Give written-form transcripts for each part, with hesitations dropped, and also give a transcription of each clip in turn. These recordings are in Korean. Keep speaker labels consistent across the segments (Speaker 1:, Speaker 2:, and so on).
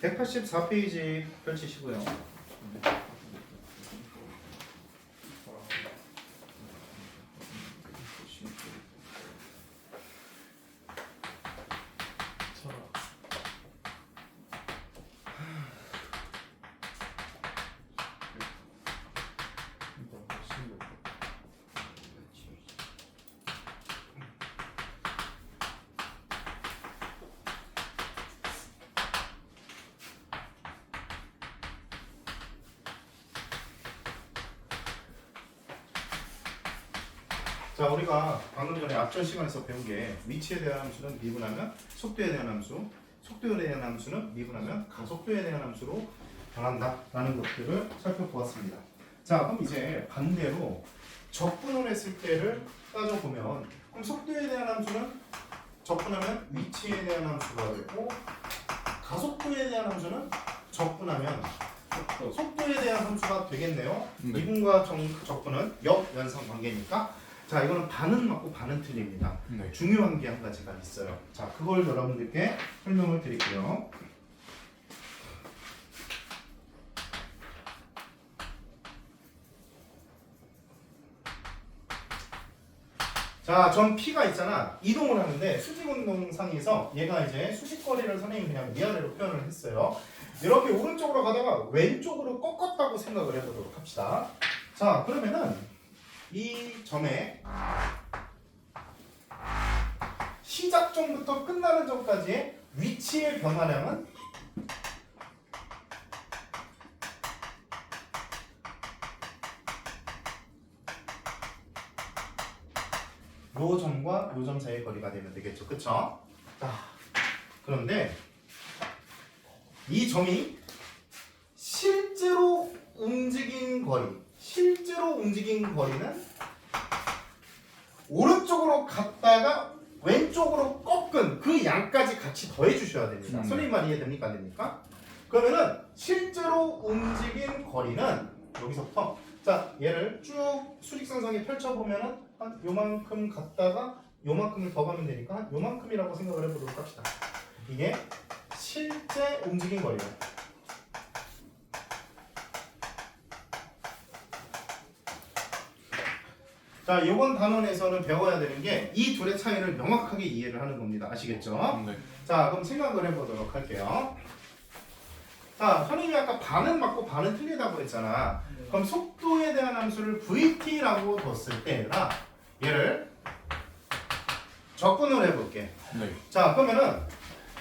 Speaker 1: (184페이지) 펼치시고요. 자, 우리가 방금 전에 앞전 시간에서 배운 게 위치에 대한 함수는 미분하면 속도에 대한 함수, 속도에 대한 함수는 미분하면 가속도에 대한 함수로 변한다 라는 것들을 살펴보았습니다. 자, 그럼 이제 반대로 적분을 했을 때를 따져보면, 그럼 속도에 대한 함수는 적분하면 위치에 대한 함수가 되고, 가속도에 대한 함수는 적분하면 속도에 대한 함수가 되겠네요.
Speaker 2: 네.
Speaker 1: 미분과 적분은 역연상 관계니까. 자, 이거는 반은 맞고 반은 틀립니다.
Speaker 2: 네.
Speaker 1: 중요한 게 한 가지가 있어요. 자, 그걸 여러분들께 설명을 드릴게요. 자, 전 P가 있잖아. 이동을 하는데 수직운동상에서 얘가 이제 수직거리를 선생님이 그냥 위아래로 표현을 했어요. 이렇게 오른쪽으로 가다가 왼쪽으로 꺾었다고 생각을 해보도록 합시다. 자, 그러면은 이 점에 시작점부터 끝나는 점까지의 위치의 변화량은 요 점과 요 점 사이의 거리가 되면 되겠죠. 그쵸? 자, 그런데 이 점이 실제로 움직인 거리는 오른쪽으로 갔다가 왼쪽으로 꺾은 그 양까지 같이 더해 주셔야 됩니다. 선생님 말 이해됩니까? 안 됩니까? 그러면은 실제로 움직인 거리는 여기서부터, 자, 얘를 쭉 수직선상에 펼쳐보면은 한 요만큼 갔다가 요만큼을 더 가면 되니까 한 요만큼이라고 생각을 해보도록 합시다. 이게 실제 움직인 거리예요. 자, 이번 단원에서는 배워야 되는 게 이 둘의 차이를 명확하게 이해를 하는 겁니다. 아시겠죠?
Speaker 2: 네.
Speaker 1: 자, 그럼 생각을 해보도록 할게요. 자, 선생님이 아까 반은 맞고 반은 틀리다고 했잖아. 그럼 속도에 대한 함수를 VT라고 뒀을 때 얘를 적분을 해볼게.
Speaker 2: 네.
Speaker 1: 자, 그러면은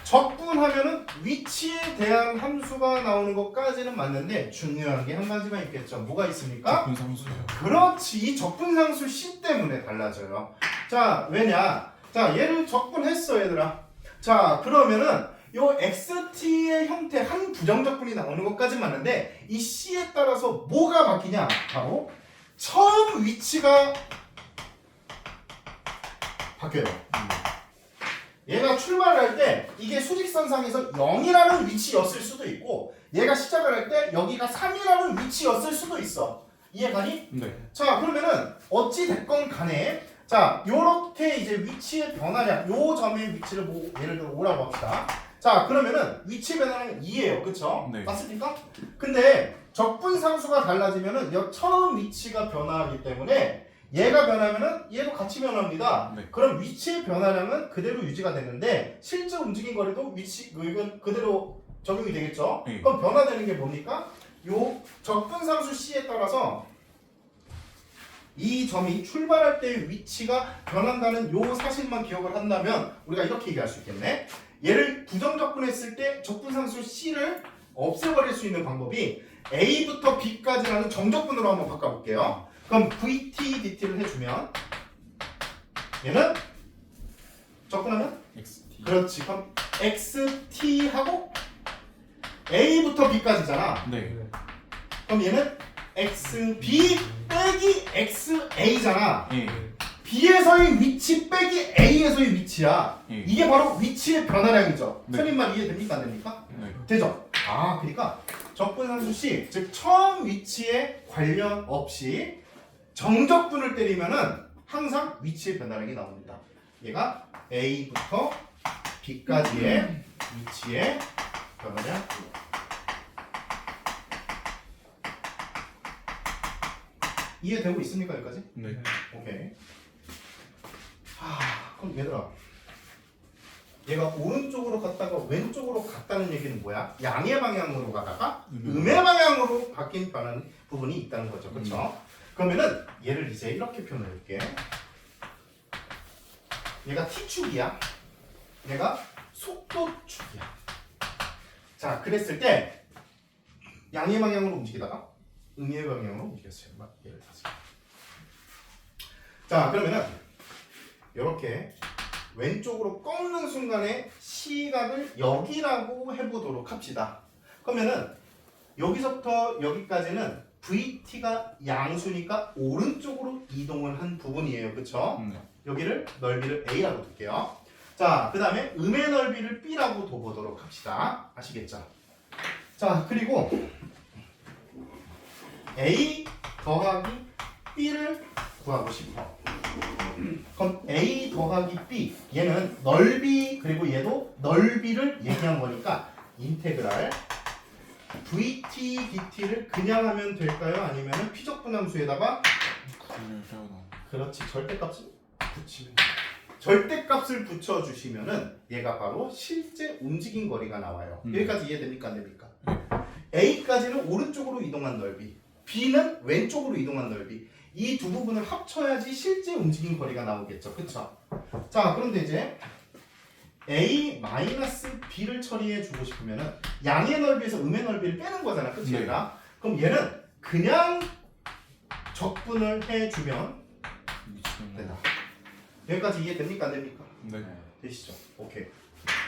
Speaker 1: 적분하면은 위치에 대한 함수가 나오는 것까지는 맞는데 중요한 게 한 가지가 있겠죠. 뭐가 있습니까?
Speaker 2: 적분상수예요.
Speaker 1: 그렇지. 이 적분상수 C 때문에 달라져요. 자, 왜냐? 자, 얘를 적분했어, 얘들아. 자, 그러면은 요 XT의 형태 한 부정적분이 나오는 것까지 맞는데 이 C에 따라서 뭐가 바뀌냐? 바로 처음 위치가 바뀌어요. 얘가 출발할 때 이게 수직선상에서 0이라는 위치였을 수도 있고, 얘가 시작을 할 때 여기가 3이라는 위치였을 수도 있어. 이해가니?
Speaker 2: 네.
Speaker 1: 자, 그러면은 어찌 됐건 간에, 자, 요렇게 이제 위치의 변화량, 요 점의 위치를 보고 예를 들어 5라고 합시다. 자, 그러면은 위치 변화량은 2예요. 그쵸?
Speaker 2: 네.
Speaker 1: 맞습니까? 근데 적분상수가 달라지면은 여 처음 위치가 변화하기 때문에 얘가 변하면은 얘도 같이 변합니다.
Speaker 2: 네.
Speaker 1: 그럼 위치의 변화량은 그대로 유지가 되는데 실제 움직인 거리도 이건 그대로 적용이 되겠죠?
Speaker 2: 네.
Speaker 1: 그럼 변화되는 게 뭡니까? 요 적분상수 C에 따라서 이 점이 출발할 때의 위치가 변한다는 요 사실만 기억을 한다면 우리가 이렇게 얘기할 수 있겠네. 얘를 부정적분했을 때 적분상수 C를 없애버릴 수 있는 방법이 A부터 B까지라는 정적분으로 한번 바꿔볼게요. 그럼 VT, DT를 해주면 얘는 적분하면
Speaker 2: XT.
Speaker 1: 그렇지. 그럼 XT하고 A부터 B까지잖아.
Speaker 2: 네.
Speaker 1: 그럼 얘는 XB 빼기 XA잖아.
Speaker 2: 예.
Speaker 1: B에서의 위치 빼기 A에서의 위치야.
Speaker 2: 예.
Speaker 1: 이게 바로 위치의 변화량이죠.
Speaker 2: 네.
Speaker 1: 선생님 말 이해됩니까? 안 됩니까?
Speaker 2: 네.
Speaker 1: 되죠? 아, 그러니까 적분함수 C, 즉 처음 위치에 관련 없이 정적분을 때리면은 항상 위치의 변화량이 나옵니다. 얘가 A부터 B까지의 위치의 변화량. 이해되고 있습니까? 여기까지?
Speaker 2: 네.
Speaker 1: 오케이. 그럼 얘들아, 얘가 오른쪽으로 갔다가 왼쪽으로 갔다는 얘기는 뭐야? 양의 방향으로 가다가 음의 방향으로 바뀐 변하는 부분이 있다는 거죠. 그렇죠? 그러면은 얘를 이제 이렇게 표현해 볼게. 얘가 t축이야. 얘가 속도축이야. 자, 그랬을 때 양의 방향으로 움직이다가 음의 방향으로 움직였어요. 예를 들어서. 자, 그러면은 이렇게 왼쪽으로 꺾는 순간에 시각을 여기라고 해보도록 합시다. 그러면은 여기서부터 여기까지는 VT가 양수니까 오른쪽으로 이동을 한 부분이에요. 그쵸? 여기를 넓이를 A라고 둘게요. 자, 그 다음에 음의 넓이를 B라고 둬보도록 합시다. 아시겠죠? 자, 그리고 A 더하기 B를 구하고 싶어. 그럼 A 더하기 B, 얘는 넓이, 그리고 얘도 넓이를 얘기한 거니까 인테그랄 VT, DT를 그냥 하면 될까요? 아니면 피적분함수에다가 그렇지, 절대값을 붙이면 절대값을 붙여주시면은 얘가 바로 실제 움직인 거리가 나와요. 여기까지 이해됩니까? 안 됩니까? A까지는 오른쪽으로 이동한 넓이, B는 왼쪽으로 이동한 넓이, 이 두 부분을 합쳐야지 실제 움직인 거리가 나오겠죠. 그쵸? 자, 그런데 이제 A-B를 처리해 주고 싶으면은 양의 넓이에서 음의 넓이를 빼는 거잖아. 그치?
Speaker 2: 네.
Speaker 1: 얘가? 그럼 얘는 그냥 적분을 해주면 된다. 여기까지 이해됩니까? 안 됩니까?
Speaker 2: 네.
Speaker 1: 되시죠? 오케이.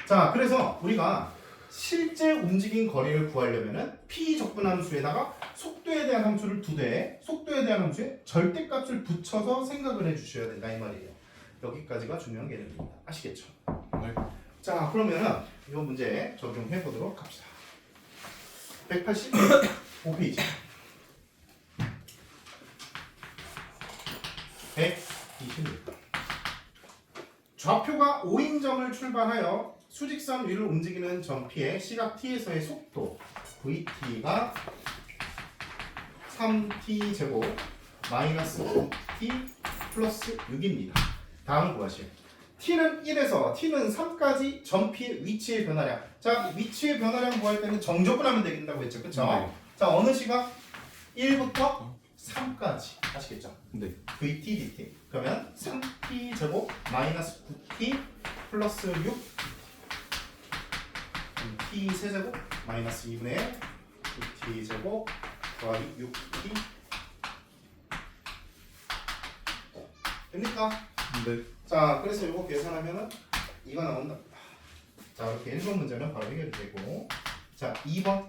Speaker 1: 자, 그래서 우리가 실제 움직인 거리를 구하려면은 P 적분함수에다가 속도에 대한 함수를 두 대, 속도에 대한 함수에 절대값을 붙여서 생각을 해주셔야 된다 이 말이에요. 여기까지가 중요한 개념입니다. 아시겠죠?
Speaker 2: 네.
Speaker 1: 자, 그러면은 이 문제 적용해 보도록 합시다. 185페이지. 126. 좌표가 5인점을 출발하여 수직선 위를 움직이는 점 P의 시각 T에서의 속도 VT가 3T 제곱 마이너스 2T 플러스 6입니다. 다음 구하시오. T는 1에서 T는 3까지 점 P의 위치의 변화량. 자, 위치의 변화량 구할 때는 정적분 하면 되겠다고 했죠. 그쵸?
Speaker 2: 네.
Speaker 1: 자, 어느 시각? 1부터 3까지. 아시겠죠?
Speaker 2: 네.
Speaker 1: VT, DT. 그러면 3T 제곱 마이너스 9T 플러스 6 T 세제곱 마이너스 2분의 9T 제곱 더하기 6T 됩니까?
Speaker 2: 네.
Speaker 1: 자, 그래서 이거 계산하면은 이거 나온다. 자, 이렇게 1번 문제는 바로 해결이 되고, 자, 2번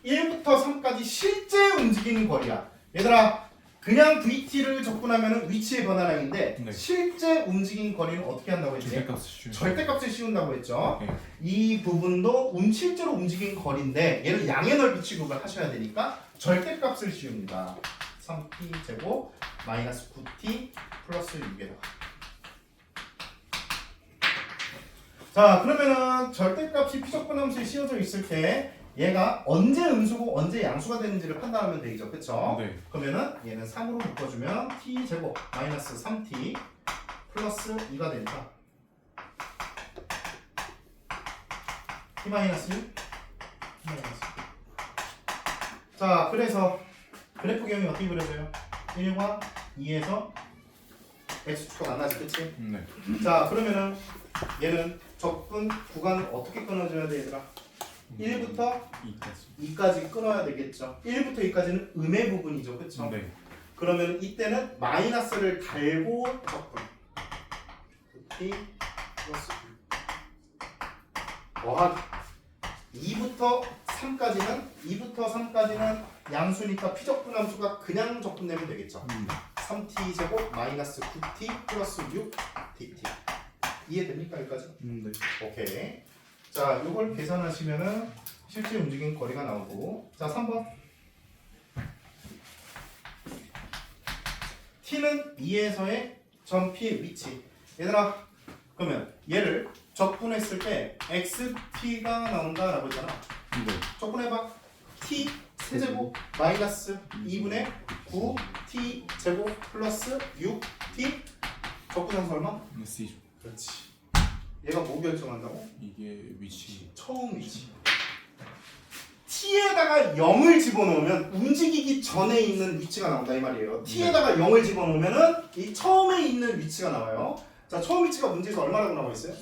Speaker 1: 1부터 3까지 실제 움직이는 거리야. 얘들아, 그냥 VT를 적분하면 위치의 변화량인데
Speaker 2: 네.
Speaker 1: 실제 움직인 거리는 어떻게 한다고 했지?
Speaker 2: 절대값을
Speaker 1: 절대값을 씌운다고 했죠.
Speaker 2: 네.
Speaker 1: 이 부분도 실제로 움직인 거리인데 얘를 양의 넓이 취급을 하셔야 되니까 절대값을 씌웁니다. 3t 제곱 마이너스 9t 플러스 6에다가. 자, 그러면은 절대값이 피적분함수에 씌워져 있을 때 얘가 언제 음수고 언제 양수가 되는지를 판단하면 되죠. 그쵸?
Speaker 2: 네.
Speaker 1: 그러면은 얘는 3으로 묶어주면 t 제곱 마이너스 3t 플러스 2가 된다. t 마이너스 1? 자, 그래서 그래프 경이 어떻게 그려져요? 1과 2에서 x축도 만나지, 그치?
Speaker 2: 네.
Speaker 1: 자, 그러면은 얘는 적분 구간을 어떻게 끊어줘야 돼, 얘들아? 1부터 2까지 끊어야 되겠죠. 1부터 2까지는 음의 부분이죠, 그쵸?
Speaker 2: 네.
Speaker 1: 그러면 이때는 마이너스를 달고 적분 t 플러스 더하기 2부터 3까지는 양수니까 피적분함수가 그냥 적분되면 되겠죠. 3t 제곱 마이너스 9t 플러스 6dt. 이해됩니까 여기까지?
Speaker 2: 네.
Speaker 1: 오케이. 자, 요걸 계산하시면은 실제 움직임 거리가 나오고. 자, 3번. t는 2에서의 점 P의 위치. 얘들아, 그러면 얘를 적분했을 때 xt가 나온다라고 했잖아.
Speaker 2: 네.
Speaker 1: 적분해봐. t 세제곱 마이너스 2분의 9t 제곱 플러스 6t 적분함수 얼마?
Speaker 2: C죠.
Speaker 1: 그렇지. 얘가 뭐 결정한다고?
Speaker 2: 이게 위치.
Speaker 1: 처음 위치. t에다가 0을 집어넣으면 움직이기 전에 있는 위치가 나온다 이 말이에요. t에다가 0을 집어넣으면은 이 처음에 있는 위치가 나와요. 자, 처음 위치가 문제에서 얼마라고 나와 있어요?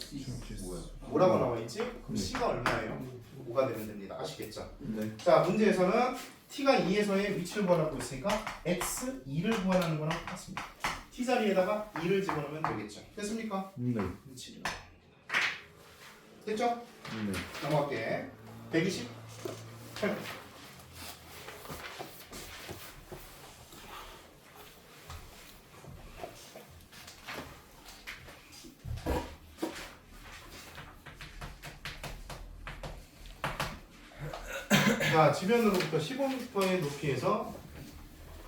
Speaker 2: 뭐야?
Speaker 1: 뭐라고 나와 있지? 그럼 c가 얼마예요? 5가 되면 됩니다. 아시겠죠?
Speaker 2: 네.
Speaker 1: 자, 문제에서는 t가 2에서의 위치를 구하라고 했으니까 x2를 구하라는 거랑 똑같습니다. t 자리에다가 2를 집어넣으면 되겠죠. 됐습니까?
Speaker 2: 네.
Speaker 1: 위치를. 됐죠?
Speaker 2: 네.
Speaker 1: 넘어갈게. 128번. 자, 지면으로부터 15m의 높이에서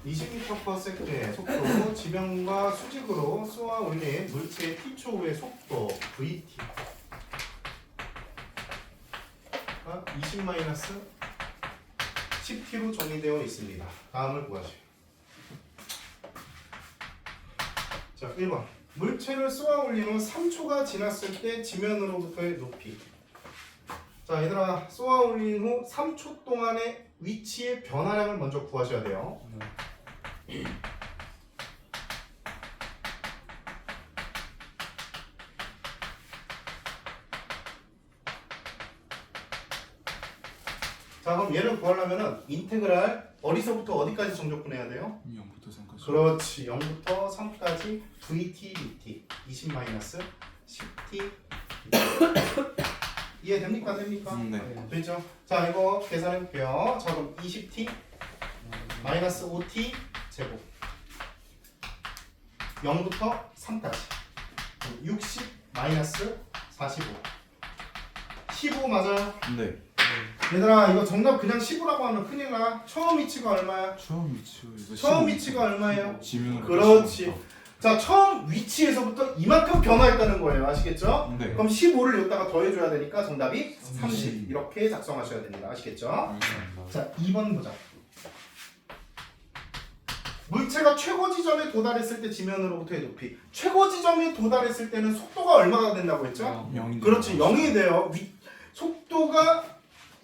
Speaker 1: 20m/s의 속도로 지면과 수직으로 쏘아 올린 물체의 t초의 속도 vt가 20-10t로 정의되어 있습니다. 다음을 구하시오. 자, 1번. 물체를 쏘아 올린 후 3초가 지났을 때 지면으로부터의 높이. 자, 얘들아, 쏘아 올린 후 3초 동안의 위치의 변화량을 먼저 구하셔야 돼요. 자, 그럼 얘를 구하려면은 인테그랄 어디서부터 어디까지 정적분해야 돼요?
Speaker 2: 0부터 3까지.
Speaker 1: 그렇지. 0부터 3까지 vt dt 20-10t 이해됩니까? 됩니까?
Speaker 2: 네.
Speaker 1: 됐죠? 자, 이거 계산해 볼게요. 자, 그럼 20t 마이너스 5t 제곱 0부터 3까지 60 마이너스 45 15 맞아요?
Speaker 2: 네.
Speaker 1: 얘들아, 이거 정답 그냥 15라고 하면 큰일 나. 처음 위치가 얼마야?
Speaker 2: 처음 위치가 이거.
Speaker 1: 처음 위치가 얼마예요?
Speaker 2: 지면으로.
Speaker 1: 그렇지. 자, 처음 위치에서부터 이만큼 변화했다는 거예요. 아시겠죠?
Speaker 2: 네.
Speaker 1: 그럼 15를 여기다가 더해줘야 되니까 정답이 30 이렇게 작성하셔야 됩니다. 아시겠죠?
Speaker 2: 알겠습니다.
Speaker 1: 자, 2번 보자. 물체가 최고 지점에 도달했을 때 지면으로부터의 높이. 최고 지점에 도달했을 때는 속도가 얼마가 된다고 했죠?
Speaker 2: 0이.
Speaker 1: 그렇지, 0이 돼요. 속도가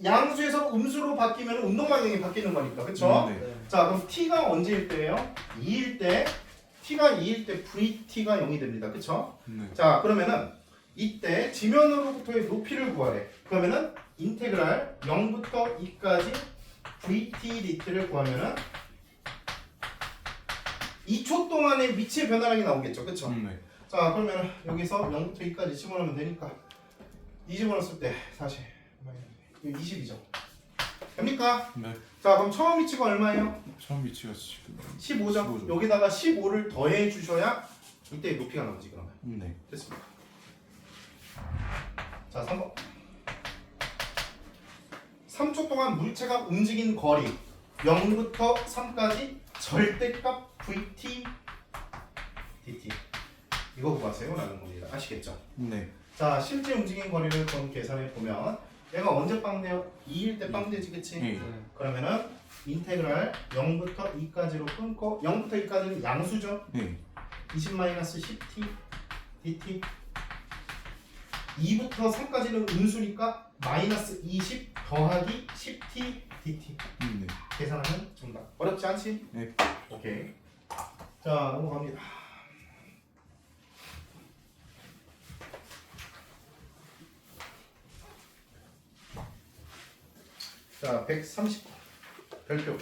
Speaker 1: 양수에서 음수로 바뀌면 운동 방향이 바뀌는 거니까, 그렇죠?
Speaker 2: 네.
Speaker 1: 자, 그럼 t가 언제일 때예요? 2일 때. t가 2일 때 vt가 0이 됩니다. 그렇죠?
Speaker 2: 네.
Speaker 1: 자, 그러면은 이때 지면으로부터의 높이를 구하래. 그러면은 인테그랄 0부터 2까지 vt dt를 구하면은 2초 동안의 위치의 변화량이 나오겠죠. 그렇죠?
Speaker 2: 네.
Speaker 1: 자, 그러면 여기서 0부터 2까지 집어넣으면 되니까 2 집어넣었을 때 다시 20이죠. 됩니까?
Speaker 2: 네.
Speaker 1: 자, 그럼 처음 위치가 얼마예요?
Speaker 2: 처음 위치가 지금
Speaker 1: 15죠.
Speaker 2: 15죠.
Speaker 1: 여기다가 15를 더해 주셔야 이때 높이가 나오지 그러면.
Speaker 2: 네.
Speaker 1: 됐습니다. 자, 3번. 3초 동안 물체가 움직인 거리 0부터 3까지 절대값 vt dt 이거 구하세요 라는 겁니다. 아시겠죠?
Speaker 2: 네.
Speaker 1: 자, 실제 움직인 거리를 그럼 계산해 보면 얘가 언제 빵돼요? 2일 때 빵되지, 그치?
Speaker 2: 네.
Speaker 1: 그러면은 인테그랄 0부터 2까지로 끊고 0부터 2까지는 양수죠?
Speaker 2: 네.
Speaker 1: 20-10t dt 2부터 3까지는 음수니까 마이너스 20 더하기 10t dt
Speaker 2: 네.
Speaker 1: 계산하면 정답. 어렵지 않지?
Speaker 2: 네.
Speaker 1: 오케이. 자, 넘어갑니다. 자, 130 별표.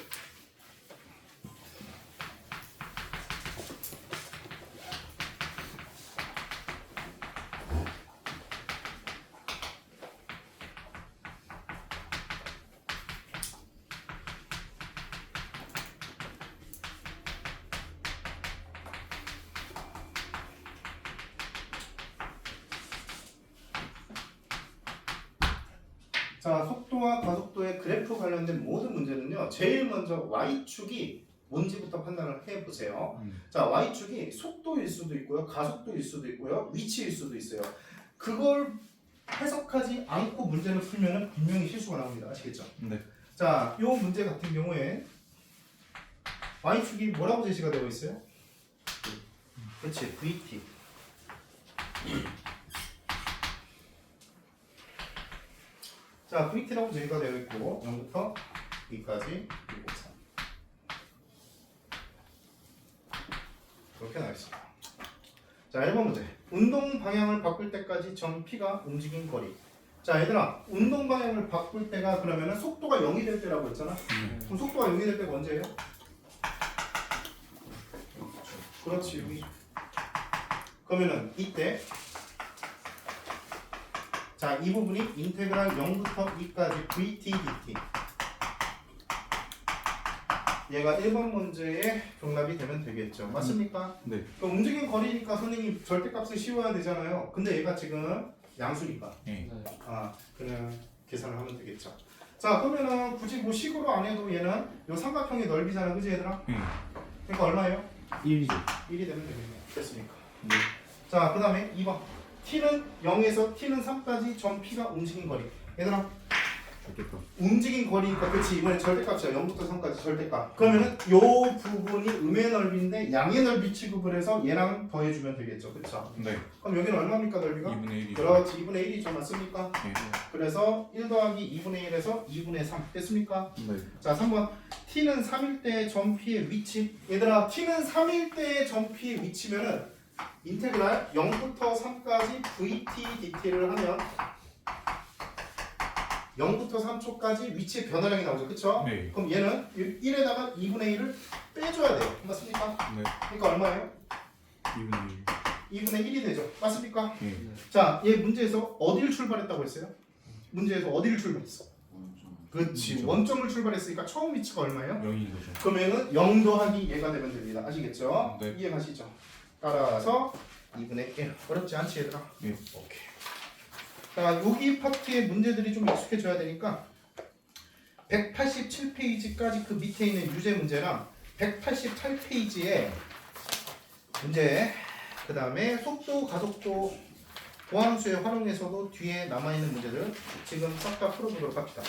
Speaker 1: 자, 속도와 가속도의 그래프 관련된 모든 문제는요. 제일 먼저 y축이 뭔지부터 판단을 해보세요. 자, y축이 속도일 수도 있고요. 가속도일 수도 있고요. 위치일 수도 있어요. 그걸 해석하지 않고 문제를 풀면 분명히 실수가 나옵니다. 아시겠죠?
Speaker 2: 네.
Speaker 1: 자, 이 문제 같은 경우에 y축이 뭐라고 제시가 되어 있어요? 그렇지, vt. 자, vt라고 제시가 되어 있고 0부터 2까지 그리고 3 그렇게 나와 있습니다. 자, 1번 문제. 운동 방향을 바꿀 때까지 점 P가 움직인 거리. 자, 얘들아, 운동 방향을 바꿀 때가 그러면은 속도가 0이 될 때라고 했잖아. 그럼 속도가 0이 될 때가 언제예요? 그렇지. 그러면은 이때 자, 이 부분이 인테그랄 0부터 2까지 vt dt. 얘가 1번 문제의 정답이 되면 되겠죠. 맞습니까?
Speaker 2: 네.
Speaker 1: 그럼 움직인 거리니까 선생님 절대값을 씌워야 되잖아요. 근데 얘가 지금 양수니까.
Speaker 2: 네.
Speaker 1: 아, 그냥 계산을 하면 되겠죠. 자, 그러면은 굳이 뭐 식으로 안 해도 얘는 요 삼각형의 넓이잖아. 그지 얘들아?
Speaker 2: 네.
Speaker 1: 그러니까 얼마예요?
Speaker 2: 1이죠.
Speaker 1: 1이 되면 되겠네요. 됐습니까?
Speaker 2: 네.
Speaker 1: 자, 그 다음에 2번. t는 0에서 t는 3까지 점 P가 움직인 거리. 얘들아,
Speaker 2: 좋겠다.
Speaker 1: 움직인 거리니까 그치 이번에 절대값이야. 0부터 3까지 절대값. 그러면은 요 부분이 음의 넓이인데 양의 넓이 취급을 해서 얘랑 더해주면 되겠죠. 그쵸?
Speaker 2: 네.
Speaker 1: 그럼 여기는 얼마입니까 넓이가?
Speaker 2: 2분의 1이죠.
Speaker 1: 그렇지 2분의 1이죠. 맞습니까?
Speaker 2: 네.
Speaker 1: 그래서 1 더하기 2분의 1에서 2분의 3 됐습니까?
Speaker 2: 네.
Speaker 1: 자 3번 t는 3일 때의 점 P의 위치. 얘들아 t는 3일 때의 점 P의 위치면은 인테그랄 0부터 3까지 vt dt를 하면 0부터 3초까지 위치의 변화량이 나오죠. 그쵸?
Speaker 2: 네.
Speaker 1: 그럼 얘는 1에다가 2분의 1을 빼줘야 돼요. 맞습니까?
Speaker 2: 네.
Speaker 1: 그러니까 얼마예요?
Speaker 2: 2분의
Speaker 1: 2분의 1이 되죠. 맞습니까?
Speaker 2: 1. 네.
Speaker 1: 자, 얘 문제에서 어디를 출발했다고 했어요? 문제에서 어디를 출발했어? 그렇지. 원점을 출발했으니까 처음 위치가 얼마예요?
Speaker 2: 0인 거죠.
Speaker 1: 그러면은 0 더하기 얘가 되면 됩니다. 아시겠죠?
Speaker 2: 네.
Speaker 1: 이해가시죠? 따라서 2분의 1. 어렵지 않지 얘들아?
Speaker 2: 네.
Speaker 1: 오케이. 자, 여기 파트의 문제들이 좀 익숙해져야 되니까 187페이지까지 그 밑에 있는 유제 문제랑 188페이지에 문제, 그 다음에 속도, 가속도, 보함수에 활용해서도 뒤에 남아있는 문제들 지금 싹 다 풀어보도록 합시다.